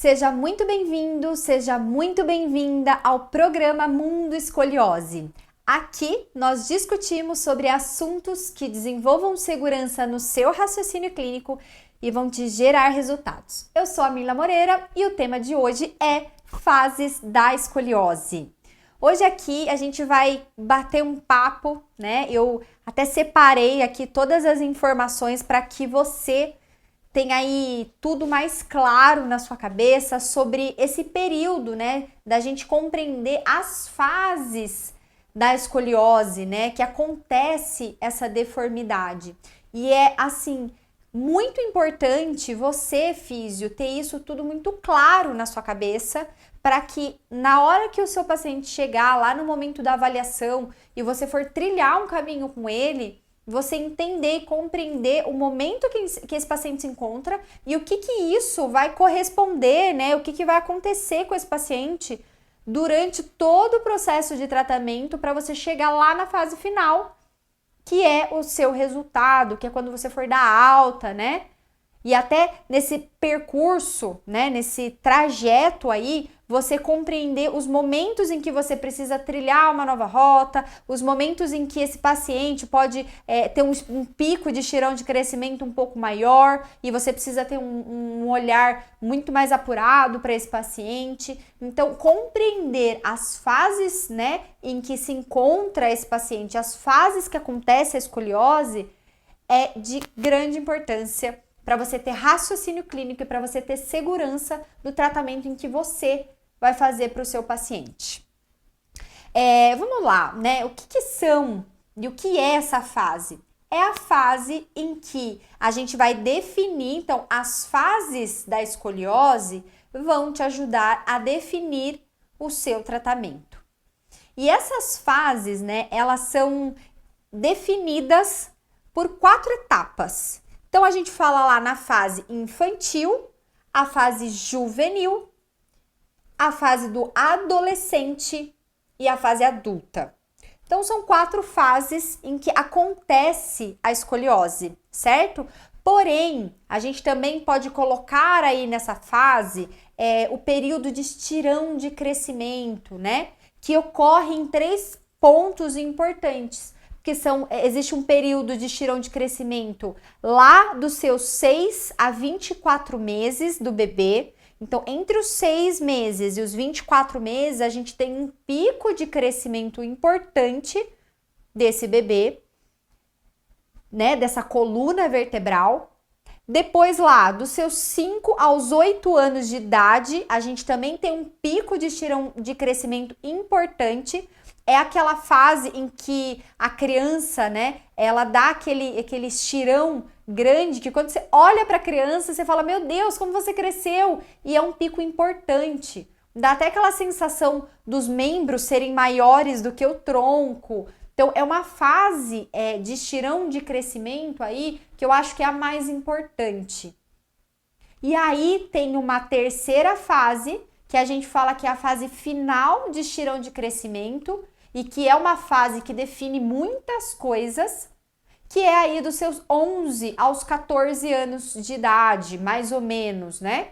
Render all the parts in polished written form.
Seja muito bem-vindo, seja muito bem-vinda ao programa Mundo Escoliose. Aqui nós discutimos sobre assuntos que desenvolvam segurança no seu raciocínio clínico e vão te gerar resultados. Eu sou a Mila Moreira e o tema de hoje é fases da escoliose. Hoje aqui a gente vai bater um papo, né? Eu até separei aqui todas as informações para que você tenha aí tudo mais claro na sua cabeça sobre esse período, né? Da gente compreender as fases da escoliose, né? Que acontece essa deformidade. E é assim, muito importante você, físio, ter isso tudo muito claro na sua cabeça, para que na hora que o seu paciente chegar lá no momento da avaliação e você for trilhar um caminho com ele, você entender e compreender o momento que esse paciente se encontra e o que isso vai corresponder, né? O que vai acontecer com esse paciente durante todo o processo de tratamento para você chegar lá na fase final, que é o seu resultado, que é quando você for dar alta, né? E até nesse percurso, né, nesse trajeto aí, você compreender os momentos em que você precisa trilhar uma nova rota, os momentos em que esse paciente pode ter um pico de estirão de crescimento um pouco maior e você precisa ter um olhar muito mais apurado para esse paciente. Então, compreender as fases, né, em que se encontra esse paciente, as fases que acontece a escoliose, é de grande importância para você ter raciocínio clínico e para você ter segurança do tratamento em que você vai fazer para o seu paciente. Vamos lá, né? O que são e o que é essa fase? É a fase em que a gente vai definir, então, as fases da escoliose vão te ajudar a definir o seu tratamento. E essas fases, né, elas são definidas por 4 etapas. Então, a gente fala lá na fase infantil, a fase juvenil, a fase do adolescente e a fase adulta. Então, são 4 fases em que acontece a escoliose, certo? Porém, a gente também pode colocar aí nessa fase o período de estirão de crescimento, né? Que ocorre em 3 pontos importantes. Porque existe um período de estirão de crescimento lá dos seus 6 a 24 meses do bebê. Então, entre os 6 meses e os 24 meses, a gente tem um pico de crescimento importante desse bebê, né? Dessa coluna vertebral. Depois, lá, dos seus 5 aos 8 anos de idade, a gente também tem um pico de estirão de crescimento importante. É aquela fase em que a criança, né, ela dá aquele estirão grande, que quando você olha para a criança, você fala, meu Deus, como você cresceu! E é um pico importante. Dá até aquela sensação dos membros serem maiores do que o tronco. Então, é uma fase de estirão de crescimento aí que eu acho que é a mais importante. E aí tem uma terceira fase, que a gente fala que é a fase final de estirão de crescimento, e que é uma fase que define muitas coisas, que é aí dos seus 11 aos 14 anos de idade, mais ou menos, né?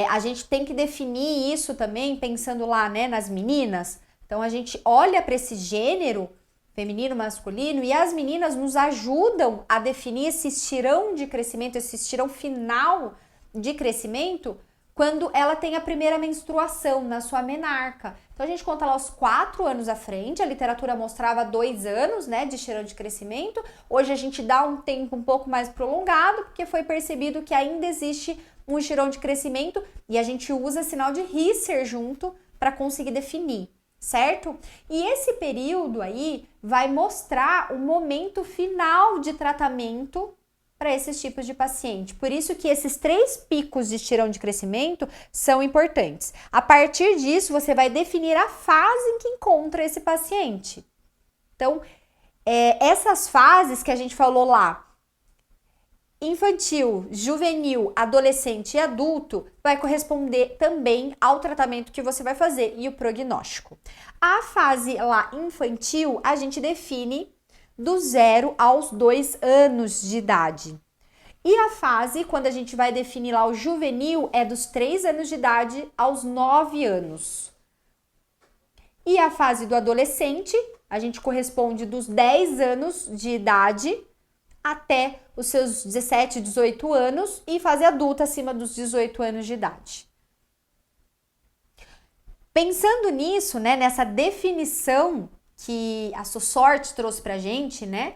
A gente tem que definir isso também, pensando lá, né, nas meninas. Então, a gente olha para esse gênero, feminino, masculino, e as meninas nos ajudam a definir esse estirão de crescimento, esse estirão final de crescimento, quando ela tem a primeira menstruação, na sua menarca. Então, a gente conta lá os 4 anos à frente, a literatura mostrava 2 anos, né, de estirão de crescimento. Hoje a gente dá um tempo um pouco mais prolongado, porque foi percebido que ainda existe um estirão de crescimento e a gente usa sinal de Risser junto para conseguir definir, certo? E esse período aí vai mostrar o momento final de tratamento para esses tipos de paciente. Por isso que esses 3 picos de estirão de crescimento são importantes. A partir disso, você vai definir a fase em que encontra esse paciente. Então, essas fases que a gente falou lá, infantil, juvenil, adolescente e adulto, vai corresponder também ao tratamento que você vai fazer e o prognóstico. A fase lá infantil, a gente define do 0 aos 2 anos de idade. E a fase, quando a gente vai definir lá o juvenil, é dos 3 anos de idade aos 9 anos. E a fase do adolescente, a gente corresponde dos 10 anos de idade até os seus 17, 18 anos e fase adulta acima dos 18 anos de idade. Pensando nisso, né, nessa definição que a Sussorte trouxe pra gente, né,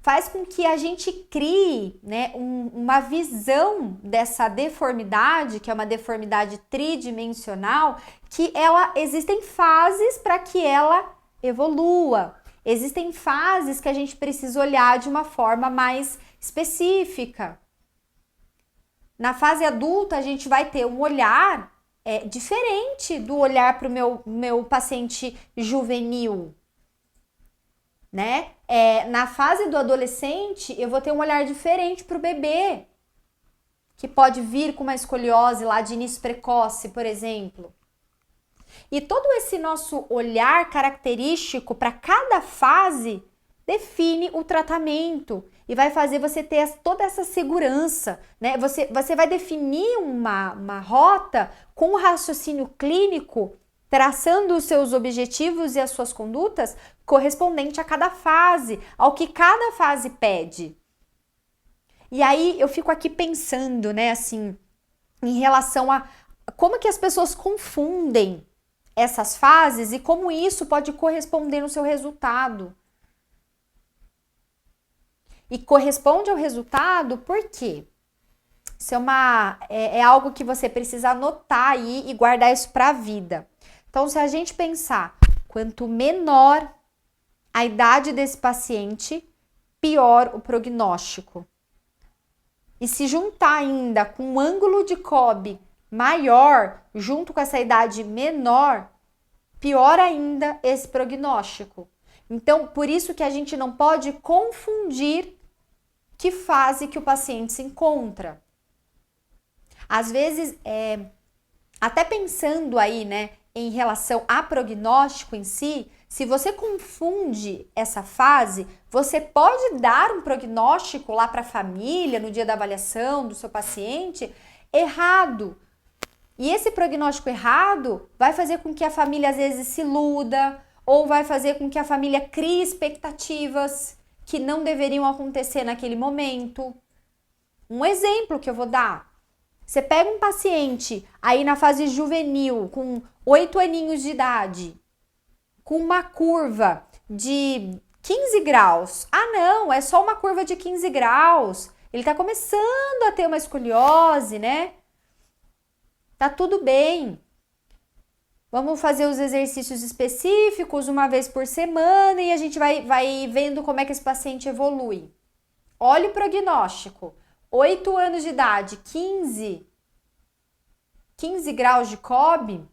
faz com que a gente crie, né, uma visão dessa deformidade, que é uma deformidade tridimensional, que existem fases para que ela evolua. Existem fases que a gente precisa olhar de uma forma mais específica. Na fase adulta, a gente vai ter um olhar diferente do olhar para o meu paciente juvenil, né? Na fase do adolescente, eu vou ter um olhar diferente para o bebê, que pode vir com uma escoliose lá de início precoce, por exemplo. E todo esse nosso olhar característico para cada fase define o tratamento e vai fazer você ter toda essa segurança, né? Você vai definir uma rota com o raciocínio clínico, traçando os seus objetivos e as suas condutas correspondente a cada fase, ao que cada fase pede. E aí eu fico aqui pensando, né, assim, em relação a como que as pessoas confundem essas fases e como isso pode corresponder no seu resultado. E corresponde ao resultado por quê? Isso é algo que você precisa anotar aí e guardar isso para a vida. Então, se a gente pensar, quanto menor a idade desse paciente, pior o prognóstico. E se juntar ainda com um ângulo de Cobb maior, junto com essa idade menor, pior ainda esse prognóstico. Então, por isso que a gente não pode confundir que fase que o paciente se encontra. Às vezes, até pensando aí, né, em relação a prognóstico em si, se você confunde essa fase, você pode dar um prognóstico lá para a família, no dia da avaliação do seu paciente, errado. E esse prognóstico errado vai fazer com que a família às vezes se iluda, ou vai fazer com que a família crie expectativas que não deveriam acontecer naquele momento. Um exemplo que eu vou dar. Você pega um paciente aí na fase juvenil, com 8 aninhos de idade, com uma curva de 15 graus. Ah, não, é só uma curva de 15 graus. Ele tá começando a ter uma escoliose, né? Tá tudo bem. Vamos fazer os exercícios específicos uma vez por semana e a gente vai vendo como é que esse paciente evolui. Olha o prognóstico. 8 anos de idade, 15 graus de Cobb.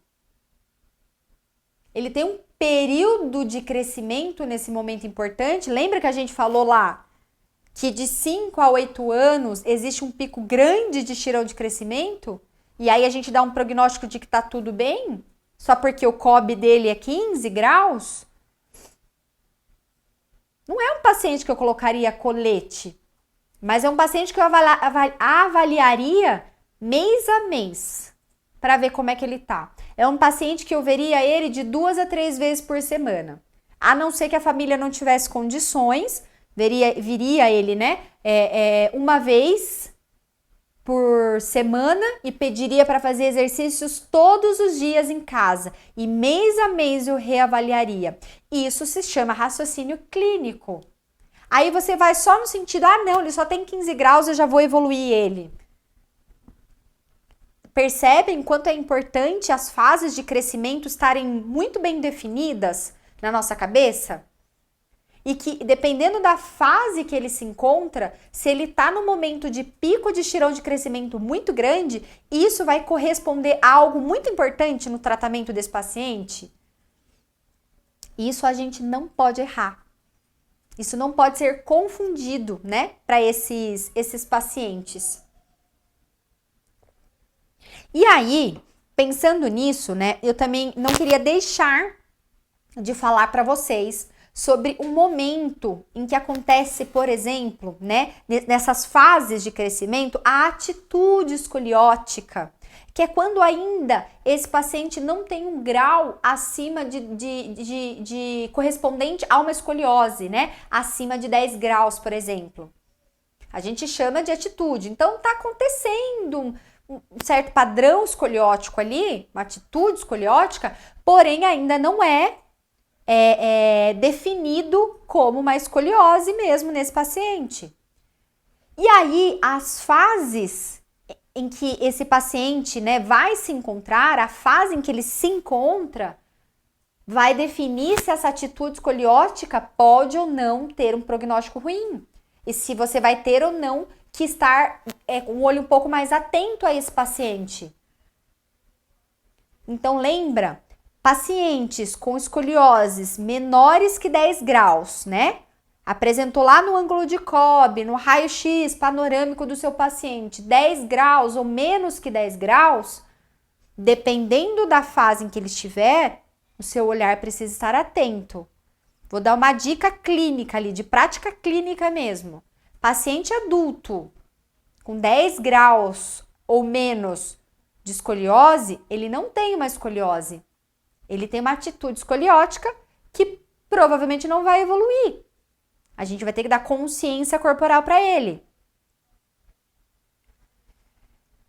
Ele tem um período de crescimento nesse momento importante. Lembra que a gente falou lá que de 5 a 8 anos existe um pico grande de estirão de crescimento? E aí a gente dá um prognóstico de que tá tudo bem? Só porque o Cobb dele é 15 graus? Não é um paciente que eu colocaria colete, mas é um paciente que eu avaliaria mês a mês para ver como é que ele tá. É um paciente que eu veria ele de 2 a 3 vezes por semana. A não ser que a família não tivesse condições, viria ele, né, uma vez por semana e pediria para fazer exercícios todos os dias em casa. E mês a mês eu reavaliaria. Isso se chama raciocínio clínico. Aí você vai só no sentido, ah não, ele só tem 15 graus, eu já vou evoluir ele. Percebem quanto é importante as fases de crescimento estarem muito bem definidas na nossa cabeça? E que, dependendo da fase que ele se encontra, se ele está no momento de pico de estirão de crescimento muito grande, isso vai corresponder a algo muito importante no tratamento desse paciente. Isso a gente não pode errar. Isso não pode ser confundido, né, para esses pacientes. E aí, pensando nisso, né, eu também não queria deixar de falar para vocês sobre um momento em que acontece, por exemplo, né, nessas fases de crescimento, a atitude escoliótica, que é quando ainda esse paciente não tem um grau acima de correspondente a uma escoliose, né? Acima de 10 graus, por exemplo. A gente chama de atitude. Então, está acontecendo um certo padrão escoliótico ali, uma atitude escoliótica, porém ainda não é definido como uma escoliose mesmo nesse paciente. E aí, as fases em que esse paciente, né, vai se encontrar, a fase em que ele se encontra, vai definir se essa atitude escoliótica pode ou não ter um prognóstico ruim. E se você vai ter ou não que estar com o olho um pouco mais atento a esse paciente. Então, lembra, pacientes com escolioses menores que 10 graus, né? Apresentou lá no ângulo de Cobb, no raio-x panorâmico do seu paciente, 10 graus ou menos que 10 graus, dependendo da fase em que ele estiver, o seu olhar precisa estar atento. Vou dar uma dica clínica ali, de prática clínica mesmo. Paciente adulto com 10 graus ou menos de escoliose, ele não tem uma escoliose. Ele tem uma atitude escoliótica que provavelmente não vai evoluir. A gente vai ter que dar consciência corporal para ele.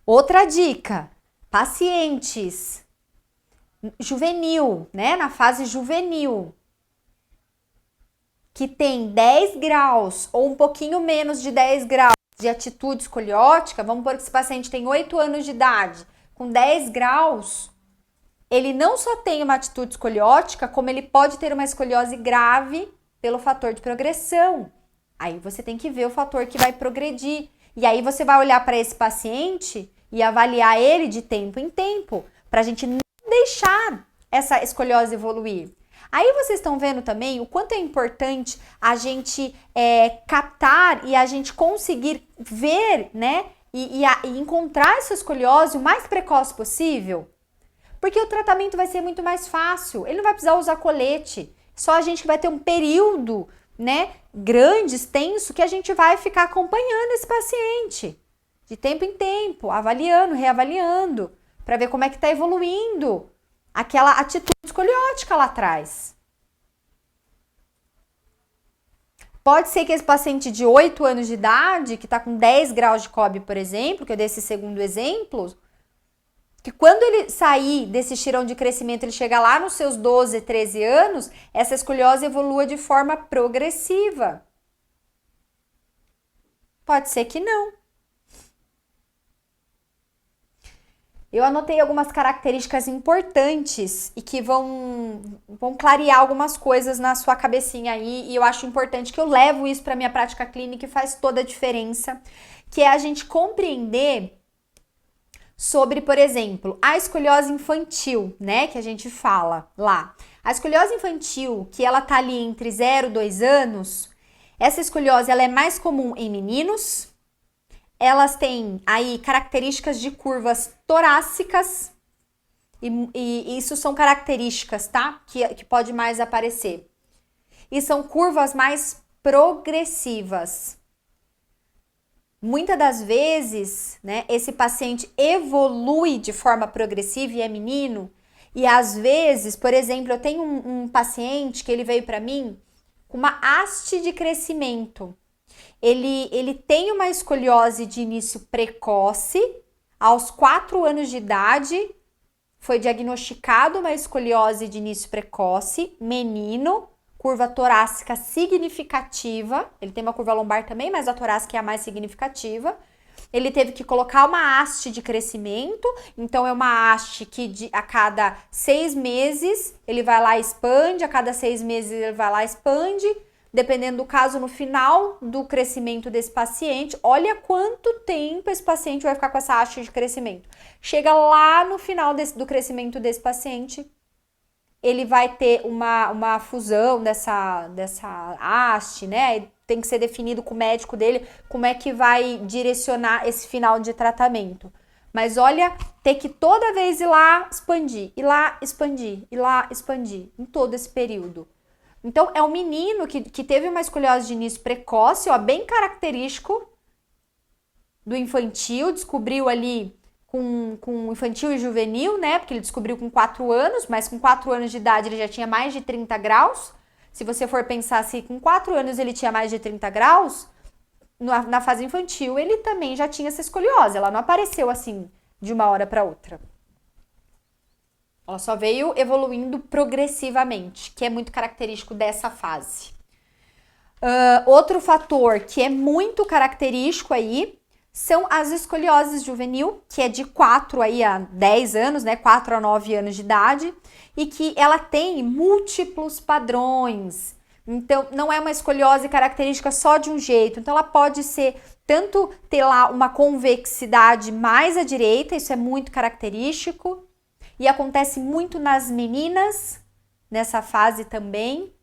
Outra dica, pacientes juvenil, né, na fase juvenil, que tem 10 graus ou um pouquinho menos de 10 graus de atitude escoliótica, vamos supor que esse paciente tem 8 anos de idade, com 10 graus, ele não só tem uma atitude escoliótica, como ele pode ter uma escoliose grave pelo fator de progressão. Aí você tem que ver o fator que vai progredir. E aí você vai olhar para esse paciente e avaliar ele de tempo em tempo, para a gente não deixar essa escoliose evoluir. Aí vocês estão vendo também o quanto é importante a gente captar e a gente conseguir ver, né, e encontrar essa escoliose o mais precoce possível. Porque o tratamento vai ser muito mais fácil, ele não vai precisar usar colete, só a gente que vai ter um período, né, grande, extenso, que a gente vai ficar acompanhando esse paciente, de tempo em tempo, avaliando, reavaliando, para ver como é que está evoluindo aquela atitude escoliótica lá atrás. Pode ser que esse paciente de 8 anos de idade, que está com 10 graus de Cobb, por exemplo, que eu dei esse segundo exemplo, que quando ele sair desse estirão de crescimento, ele chegar lá nos seus 12, 13 anos, essa escoliose evolua de forma progressiva. Pode ser que não. Eu anotei algumas características importantes e que vão clarear algumas coisas na sua cabecinha aí, e eu acho importante que eu levo isso para minha prática clínica e faz toda a diferença, que é a gente compreender sobre, por exemplo, a escoliose infantil, né, que a gente fala lá. A escoliose infantil, que ela tá ali entre 0 e 2 anos, essa escoliose ela é mais comum em meninos. Elas têm aí características de curvas torácicas, e isso são características, tá? Que pode mais aparecer. E são curvas mais progressivas. Muitas das vezes, né, esse paciente evolui de forma progressiva e é menino, e às vezes, por exemplo, eu tenho um paciente que ele veio para mim com uma haste de crescimento. Ele tem uma escoliose de início precoce, aos 4 anos de idade, foi diagnosticado uma escoliose de início precoce, menino, curva torácica significativa, ele tem uma curva lombar também, mas a torácica é a mais significativa. Ele teve que colocar uma haste de crescimento, então é uma haste que a cada 6 meses ele vai lá e expande, a cada 6 meses ele vai lá e expande, dependendo do caso, no final do crescimento desse paciente, olha quanto tempo esse paciente vai ficar com essa haste de crescimento. Chega lá no final do crescimento desse paciente, ele vai ter uma fusão dessa haste, né? Tem que ser definido com o médico dele como é que vai direcionar esse final de tratamento. Mas olha, ter que toda vez ir lá expandir, ir lá expandir, ir lá expandir, em todo esse período. Então, é um menino que teve uma escoliose de início precoce, ó, bem característico do infantil, descobriu ali com infantil e juvenil, né? Porque ele descobriu com 4 anos, mas com 4 anos de idade ele já tinha mais de 30 graus. Se você for pensar assim, com 4 anos ele tinha mais de 30 graus, na fase infantil ele também já tinha essa escoliose. Ela não apareceu assim de uma hora para outra. Ela só veio evoluindo progressivamente, que é muito característico dessa fase. Outro fator que é muito característico aí são as escolioses juvenil, que é de 4 aí a 10 anos, né? 4 a 9 anos de idade, e que ela tem múltiplos padrões. Então, não é uma escoliose característica só de um jeito. Então, ela pode ser tanto ter lá uma convexidade mais à direita, isso é muito característico, e acontece muito nas meninas, nessa fase também.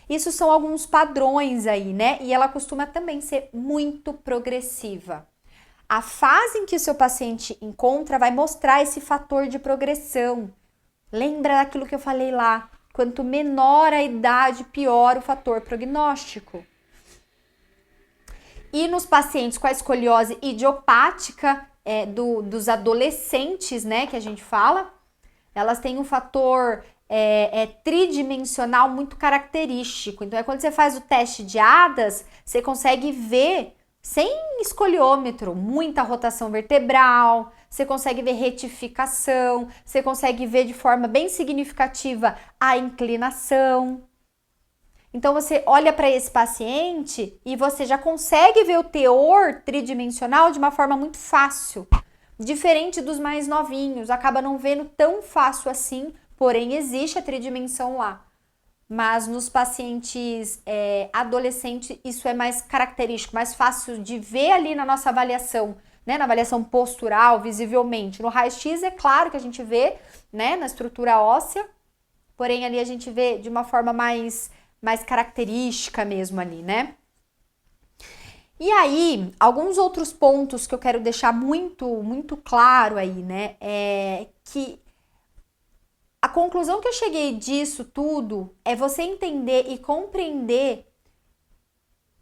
Isso são alguns padrões aí, né? E ela costuma também ser muito progressiva. A fase em que o seu paciente encontra vai mostrar esse fator de progressão. Lembra daquilo que eu falei lá? Quanto menor a idade, pior o fator prognóstico. E nos pacientes com a escoliose idiopática dos adolescentes, né, que a gente fala, elas têm um fator tridimensional muito característico. Então, quando você faz o teste de ADAS, você consegue ver, sem escoliômetro, muita rotação vertebral, você consegue ver retificação, você consegue ver de forma bem significativa a inclinação. Então, você olha para esse paciente e você já consegue ver o teor tridimensional de uma forma muito fácil. Diferente dos mais novinhos, acaba não vendo tão fácil assim, porém existe a tridimensão lá. Mas nos pacientes adolescentes isso é mais característico, mais fácil de ver ali na nossa avaliação, né? Na avaliação postural, visivelmente. No raio-x é claro que a gente vê, né? Na estrutura óssea, porém ali a gente vê de uma forma mais característica mesmo ali, né? E aí, alguns outros pontos que eu quero deixar muito claro aí, né? É que a conclusão que eu cheguei disso tudo é você entender e compreender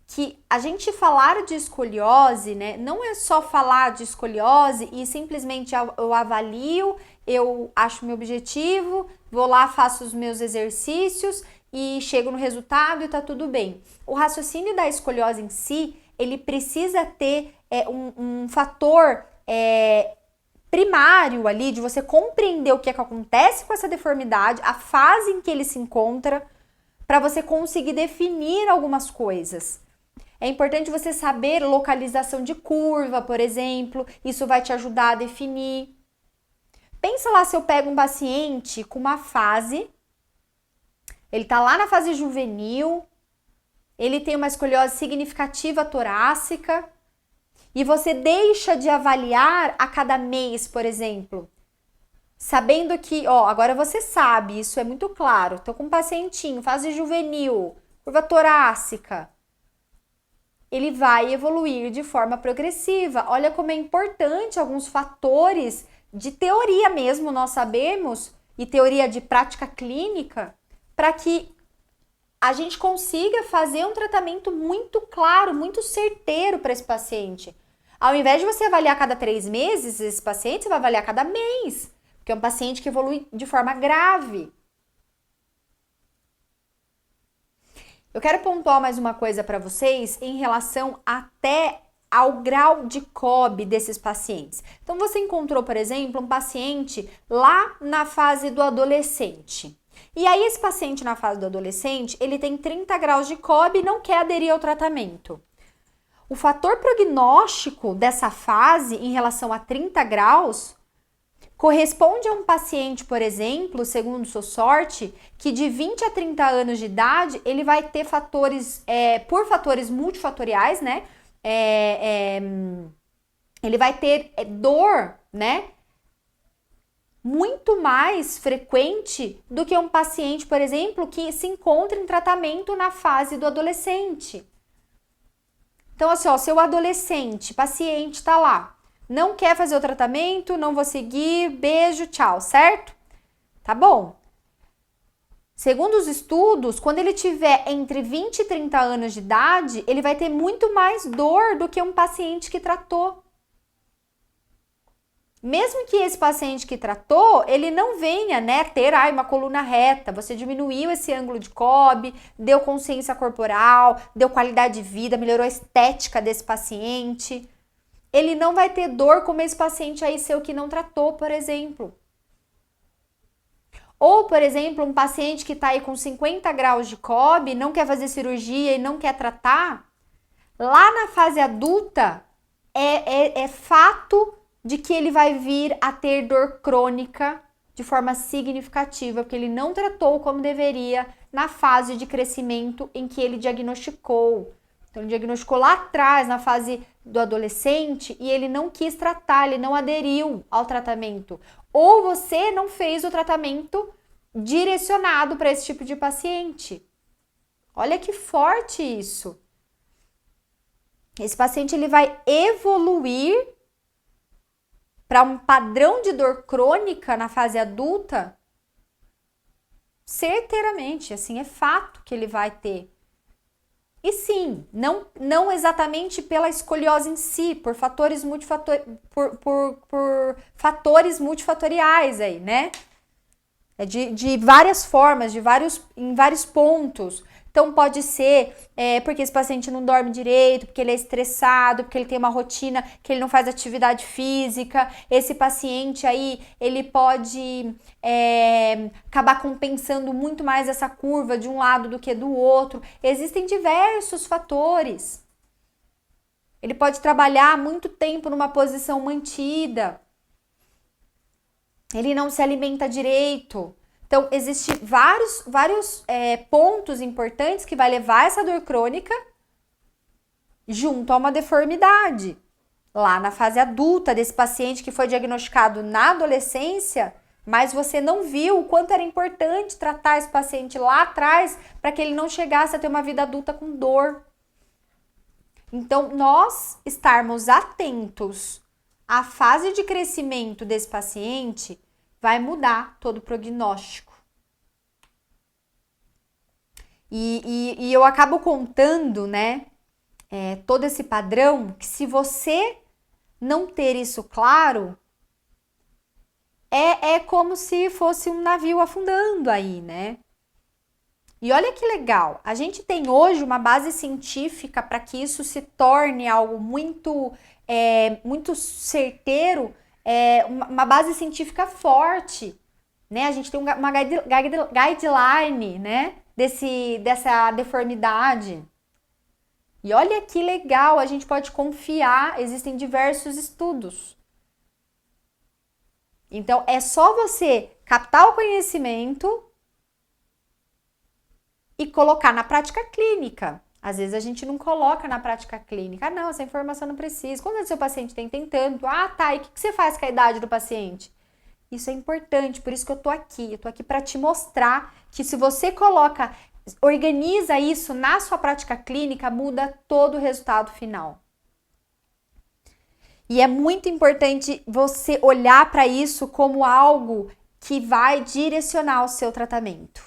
que a gente falar de escoliose, né? Não é só falar de escoliose e simplesmente eu avalio, eu acho meu objetivo, vou lá, faço os meus exercícios e chego no resultado e tá tudo bem. O raciocínio da escoliose em si, ele precisa ter um fator primário ali de você compreender o que é que acontece com essa deformidade, a fase em que ele se encontra, para você conseguir definir algumas coisas. É importante você saber localização de curva, por exemplo, isso vai te ajudar a definir. Pensa lá se eu pego um paciente com uma fase, ele tá lá na fase juvenil, ele tem uma escoliose significativa torácica, e você deixa de avaliar a cada mês, por exemplo, sabendo que, agora você sabe, isso é muito claro, tô com um pacientinho, fase juvenil, curva torácica, ele vai evoluir de forma progressiva. Olha como é importante alguns fatores de teoria mesmo, nós sabemos, e teoria de prática clínica, para que a gente consiga fazer um tratamento muito claro, muito certeiro para esse paciente. Ao invés de você avaliar a cada 3 meses esse paciente, você vai avaliar a cada mês, porque é um paciente que evolui de forma grave. Eu quero pontuar mais uma coisa para vocês em relação até ao grau de COB desses pacientes. Então, você encontrou, por exemplo, um paciente lá na fase do adolescente. E aí, esse paciente na fase do adolescente, ele tem 30 graus de COB e não quer aderir ao tratamento. O fator prognóstico dessa fase em relação a 30 graus corresponde a um paciente, por exemplo, segundo sua sorte, que de 20 a 30 anos de idade, ele vai ter fatores, por fatores multifatoriais, né? Ele vai ter dor, né? Muito mais frequente do que um paciente, por exemplo, que se encontra em tratamento na fase do adolescente. Então, assim, seu adolescente, paciente tá lá, não quer fazer o tratamento, não vou seguir, beijo, tchau, certo? Tá bom. Segundo os estudos, quando ele tiver entre 20 e 30 anos de idade, ele vai ter muito mais dor do que um paciente que tratou. Mesmo que esse paciente que tratou, ele não venha, né, ter uma coluna reta, você diminuiu esse ângulo de Cobb, deu consciência corporal, deu qualidade de vida, melhorou a estética desse paciente. Ele não vai ter dor como esse paciente aí seu que não tratou, por exemplo. Ou, por exemplo, um paciente que está aí com 50 graus de Cobb, não quer fazer cirurgia e não quer tratar, lá na fase adulta, é fato de que ele vai vir a ter dor crônica de forma significativa, porque ele não tratou como deveria na fase de crescimento em que ele diagnosticou. Então, ele diagnosticou lá atrás, na fase do adolescente, e ele não quis tratar, ele não aderiu ao tratamento. Ou você não fez o tratamento direcionado para esse tipo de paciente. Olha que forte isso. Esse paciente ele vai evoluir para um padrão de dor crônica na fase adulta, certeiramente, assim, é fato que ele vai ter. E sim, não exatamente pela escoliose em si, por fatores por fatores multifatoriais aí, né? De várias formas, em vários pontos. Então, pode ser porque esse paciente não dorme direito, porque ele é estressado, porque ele tem uma rotina que ele não faz atividade física. Esse paciente aí, ele pode acabar compensando muito mais essa curva de um lado do que do outro. Existem diversos fatores. Ele pode trabalhar muito tempo numa posição mantida. Ele não se alimenta direito. Então, existem vários pontos importantes que vai levar essa dor crônica junto a uma deformidade. Lá na fase adulta desse paciente que foi diagnosticado na adolescência, mas você não viu o quanto era importante tratar esse paciente lá atrás para que ele não chegasse a ter uma vida adulta com dor. Então, nós estarmos atentos à fase de crescimento desse paciente vai mudar todo o prognóstico. E eu acabo contando, né, todo esse padrão, que se você não ter isso claro, é como se fosse um navio afundando aí, né? E olha que legal, a gente tem hoje uma base científica para que isso se torne algo muito certeiro, uma base científica forte, né? A gente tem uma guideline, né? Dessa deformidade. E olha que legal, a gente pode confiar, existem diversos estudos. Então, é só você captar o conhecimento e colocar na prática clínica. Às vezes a gente não coloca na prática clínica. Ah, não, essa informação não precisa. Quando o seu paciente tem tanto, tá, e o que você faz com a idade do paciente? Isso é importante, por isso que eu tô aqui. Eu tô aqui para te mostrar que se você organiza isso na sua prática clínica, muda todo o resultado final. E é muito importante você olhar para isso como algo que vai direcionar o seu tratamento.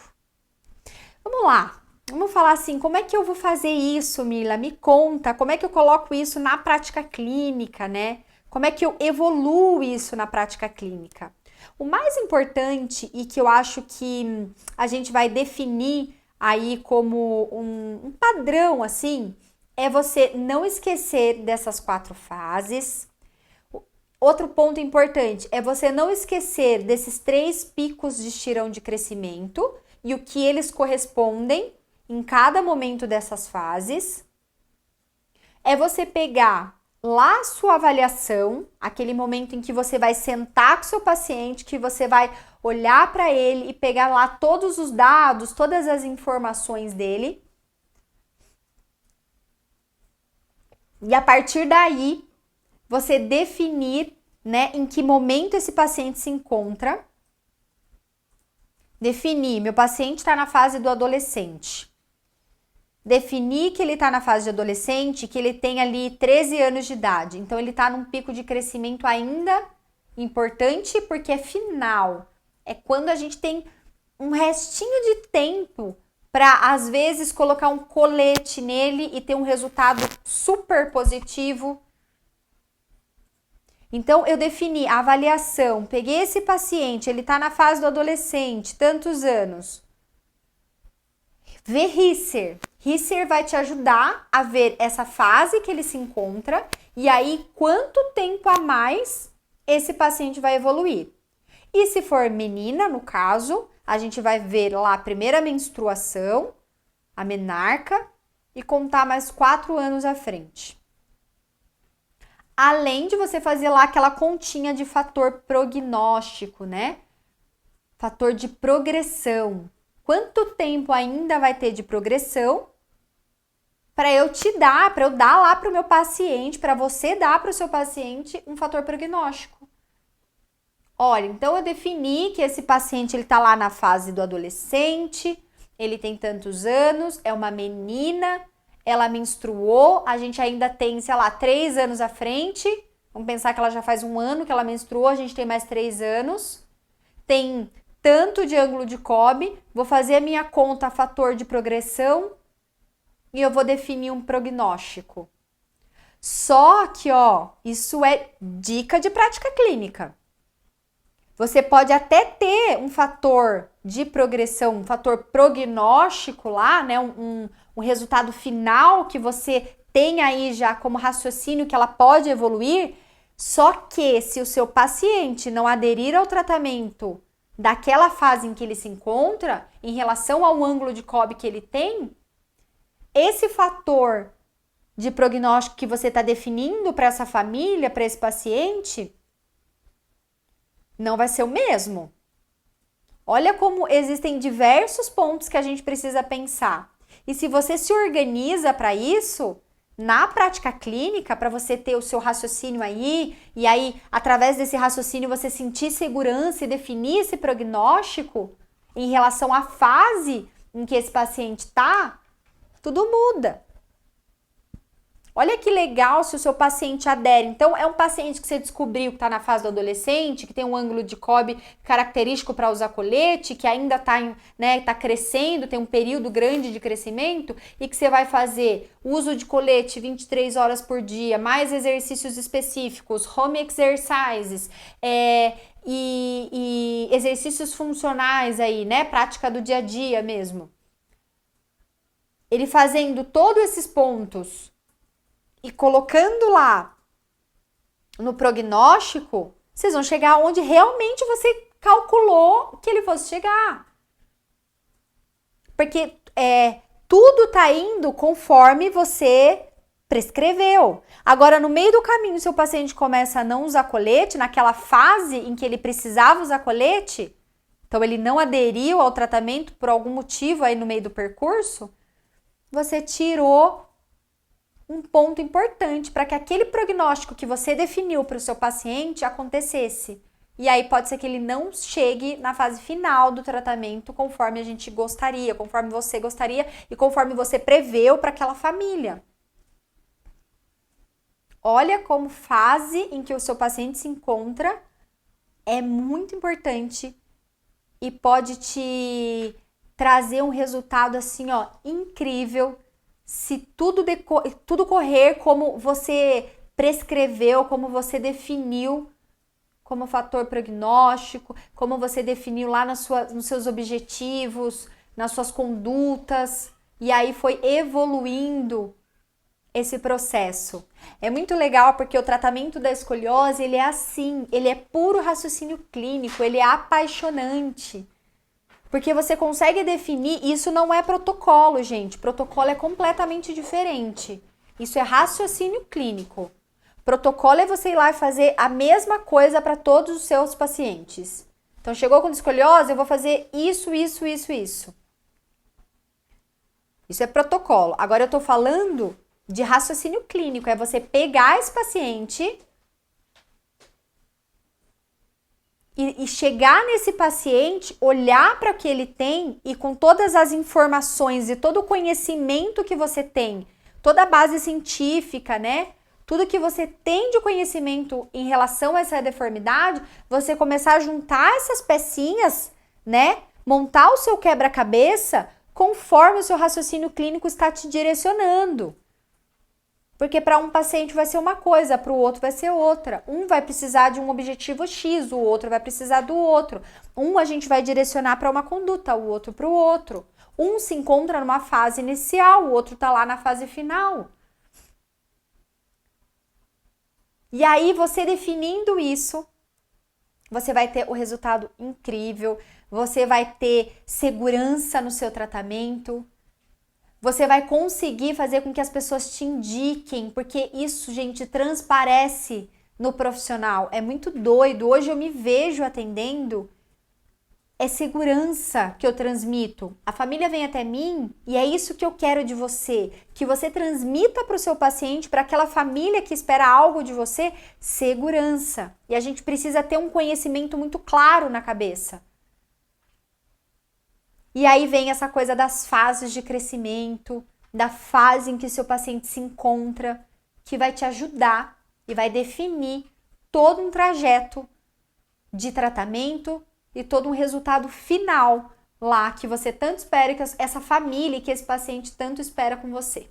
Vamos lá. Vamos falar assim, como é que eu vou fazer isso, Mila? Me conta, como é que eu coloco isso na prática clínica, né? Como é que eu evoluo isso na prática clínica? O mais importante e que eu acho que a gente vai definir aí como um padrão, assim, é você não esquecer dessas 4 fases. Outro ponto importante é você não esquecer desses 3 picos de estirão de crescimento e o que eles correspondem em cada momento dessas fases. É você pegar lá a sua avaliação, aquele momento em que você vai sentar com o seu paciente, que você vai olhar para ele e pegar lá todos os dados, todas as informações dele. E a partir daí, você definir, né, em que momento esse paciente se encontra. Definir, meu paciente está na fase do adolescente. Definir que ele está na fase de adolescente, que ele tem ali 13 anos de idade. Então, ele está num pico de crescimento ainda importante, porque é final. É quando a gente tem um restinho de tempo para, às vezes, colocar um colete nele e ter um resultado super positivo. Então, eu defini a avaliação, peguei esse paciente, ele está na fase do adolescente, tantos anos. Vê Risser. Risser vai te ajudar a ver essa fase que ele se encontra e aí quanto tempo a mais esse paciente vai evoluir. E se for menina, no caso, a gente vai ver lá a primeira menstruação, a menarca, e contar mais 4 anos à frente. Além de você fazer lá aquela continha de fator prognóstico, né? Fator de progressão. Quanto tempo ainda vai ter de progressão para eu dar lá para o meu paciente, para você dar para o seu paciente um fator prognóstico. Olha, então eu defini que esse paciente ele está lá na fase do adolescente, ele tem tantos anos, é uma menina, ela menstruou, a gente ainda tem, sei lá, 3 anos à frente, vamos pensar que ela já faz 1 ano que ela menstruou, a gente tem mais 3 anos, tem tanto de ângulo de Cobb, vou fazer a minha conta fator de progressão e eu vou definir um prognóstico. Só que, ó, isso é dica de prática clínica. Você pode até ter um fator de progressão, um fator prognóstico lá, né? Um resultado final que você tem aí já como raciocínio que ela pode evoluir. Só que se o seu paciente não aderir ao tratamento daquela fase em que ele se encontra, em relação ao ângulo de Cobb que ele tem, esse fator de prognóstico que você está definindo para essa família, para esse paciente, não vai ser o mesmo. Olha como existem diversos pontos que a gente precisa pensar. E se você se organiza para isso, na prática clínica, para você ter o seu raciocínio aí, e aí, através desse raciocínio, você sentir segurança e definir esse prognóstico em relação à fase em que esse paciente está, tudo muda. Olha que legal se o seu paciente adere. Então, é um paciente que você descobriu que está na fase do adolescente, que tem um ângulo de Cobb característico para usar colete, que ainda está, né, tá crescendo, tem um período grande de crescimento, e que você vai fazer uso de colete 23 horas por dia, mais exercícios específicos, home exercises, e exercícios funcionais aí, né? Prática do dia a dia mesmo. Ele fazendo todos esses pontos e colocando lá no prognóstico, vocês vão chegar onde realmente você calculou que ele fosse chegar. Porque tudo tá indo conforme você prescreveu. Agora, no meio do caminho, se o paciente começa a não usar colete, naquela fase em que ele precisava usar colete, então ele não aderiu ao tratamento por algum motivo aí no meio do percurso, você tirou um ponto importante para que aquele prognóstico que você definiu para o seu paciente acontecesse. E aí pode ser que ele não chegue na fase final do tratamento conforme a gente gostaria, conforme você gostaria e conforme você preveu para aquela família. Olha como fase em que o seu paciente se encontra é muito importante e pode te trazer um resultado assim, ó, incrível. Se tudo correr como você prescreveu, como você definiu como fator prognóstico, como você definiu lá nos seus objetivos, nas suas condutas, e aí foi evoluindo esse processo. É muito legal porque o tratamento da escoliose, ele é assim, ele é puro raciocínio clínico, ele é apaixonante. Porque você consegue definir, isso não é protocolo, gente. Protocolo é completamente diferente. Isso é raciocínio clínico. Protocolo é você ir lá e fazer a mesma coisa para todos os seus pacientes. Então, chegou com escoliose, eu vou fazer isso, isso, isso, isso. Isso é protocolo. Agora, eu tô falando de raciocínio clínico. É você pegar esse paciente e chegar nesse paciente, olhar para o que ele tem e com todas as informações e todo o conhecimento que você tem, toda a base científica, né? Tudo que você tem de conhecimento em relação a essa deformidade, você começar a juntar essas pecinhas, né? montar o seu quebra-cabeça conforme o seu raciocínio clínico está te direcionando. Porque para um paciente vai ser uma coisa, para o outro vai ser outra. Um vai precisar de um objetivo X, o outro vai precisar do outro. Um a gente vai direcionar para uma conduta, o outro para o outro. Um se encontra numa fase inicial, o outro está lá na fase final. E aí, você definindo isso, você vai ter o resultado incrível, você vai ter segurança no seu tratamento, você vai conseguir fazer com que as pessoas te indiquem, porque isso, gente, transparece no profissional. É muito doido. Hoje eu me vejo atendendo, é segurança que eu transmito. A família vem até mim e é isso que eu quero de você, que você transmita para o seu paciente, para aquela família que espera algo de você, segurança. E a gente precisa ter um conhecimento muito claro na cabeça. E aí vem essa coisa das fases de crescimento, da fase em que seu paciente se encontra, que vai te ajudar e vai definir todo um trajeto de tratamento e todo um resultado final lá que você tanto espera, que essa família, que esse paciente tanto espera com você.